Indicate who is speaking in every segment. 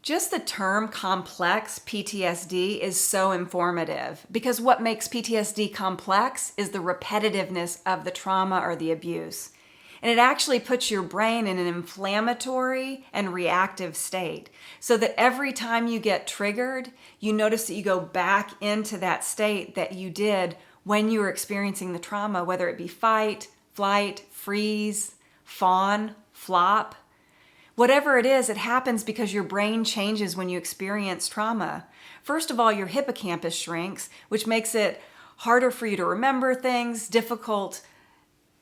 Speaker 1: Just the term complex PTSD is so informative because what makes PTSD complex is the repetitiveness of the trauma or the abuse. And it actually puts your brain in an inflammatory and reactive state so that every time you get triggered, you notice that you go back into that state that you did when you were experiencing the trauma, whether it be fight, flight, freeze, fawn, flop. Whatever it is, it happens because your brain changes when you experience trauma. First of all, your hippocampus shrinks, which makes it harder for you to remember things, difficult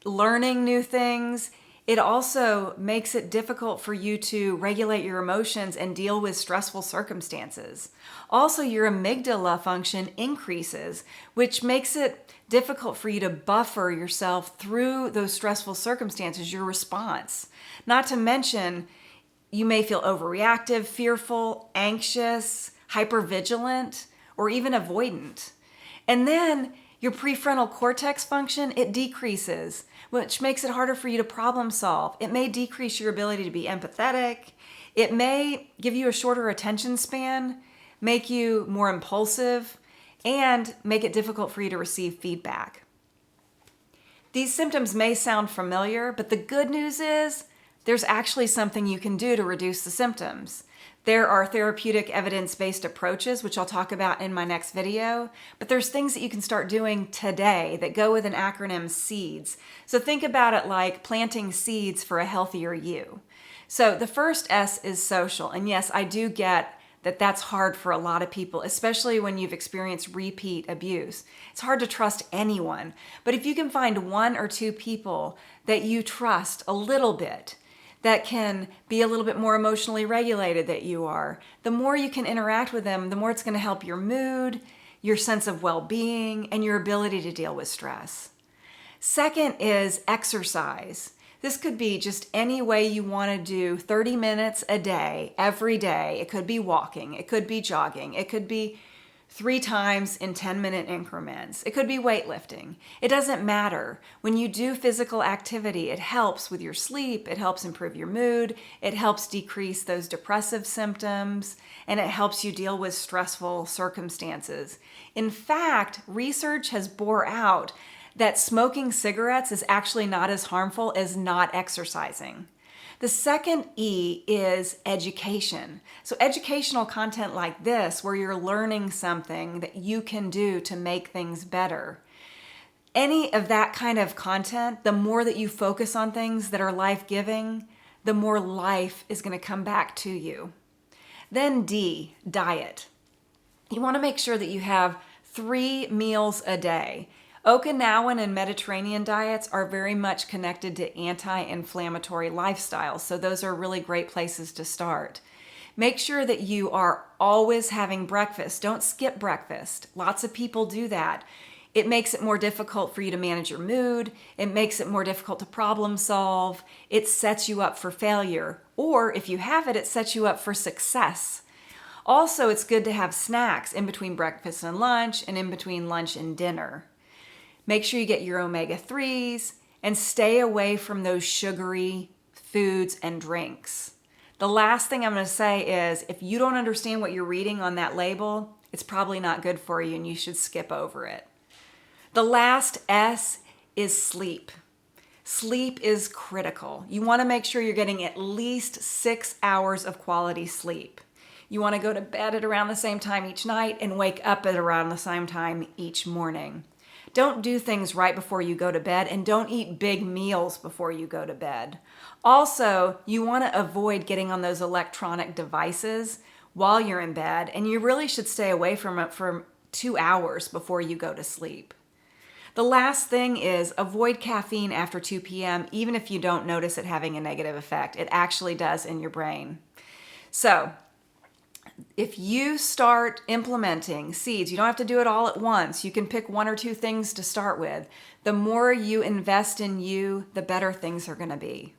Speaker 1: learning new things. It also makes it difficult for you to regulate your emotions and deal with stressful circumstances. Also, your amygdala function increases, which makes it difficult for you to buffer yourself through those stressful circumstances, your response. Not to mention, you may feel overreactive, fearful, anxious, hypervigilant, or even avoidant. And then your prefrontal cortex function, it decreases, which makes it harder for you to problem solve. It may decrease your ability to be empathetic. It may give you a shorter attention span, make you more impulsive, and make it difficult for you to receive feedback. These symptoms may sound familiar, but the good news is there's actually something you can do to reduce the symptoms. There are therapeutic evidence-based approaches, which I'll talk about in my next video, but there's things that you can start doing today that go with an acronym SEEDS. So think about it like planting seeds for a healthier you. So the first S is social, and yes, I do get that that's hard for a lot of people, especially when you've experienced repeat abuse. It's hard to trust anyone, but if you can find one or two people that you trust a little bit, that can be a little bit more emotionally regulated than you are, the more you can interact with them, the more it's going to help your mood, your sense of well-being, and your ability to deal with stress. Second is exercise. This could be just any way you want to do 30 minutes a day, every day. It could be walking, it could be jogging, it could be 3 times in 10-minute increments. It could be weightlifting. It doesn't matter. When you do physical activity, it helps with your sleep, it helps improve your mood, it helps decrease those depressive symptoms, and it helps you deal with stressful circumstances. In fact, research has bore out that smoking cigarettes is actually not as harmful as not exercising. The second E is education. So educational content like this, where you're learning something that you can do to make things better. Any of that kind of content, the more that you focus on things that are life-giving, the more life is going to come back to you. Then D, diet. You want to make sure that you have 3 meals a day. Okinawan and Mediterranean diets are very much connected to anti-inflammatory lifestyles, so those are really great places to start. Make sure that you are always having breakfast. Don't skip breakfast. Lots of people do that. It makes it more difficult for you to manage your mood. It makes it more difficult to problem solve. It sets you up for failure. Or if you have it, it sets you up for success. Also, it's good to have snacks in between breakfast and lunch and in between lunch and dinner. Make sure you get your omega-3s and stay away from those sugary foods and drinks. The last thing I'm going to say is if you don't understand what you're reading on that label, it's probably not good for you and you should skip over it. The last S is sleep. Sleep is critical. You want to make sure you're getting at least 6 hours of quality sleep. You want to go to bed at around the same time each night and wake up at around the same time each morning. Don't do things right before you go to bed, and don't eat big meals before you go to bed. Also, you want to avoid getting on those electronic devices while you're in bed, and you really should stay away from it for 2 hours before you go to sleep. The last thing is avoid caffeine after 2 p.m., even if you don't notice it having a negative effect. It actually does in your brain. So, if you start implementing SEEDS, you don't have to do it all at once. You can pick 1 or 2 things to start with. The more you invest in you, the better things are going to be.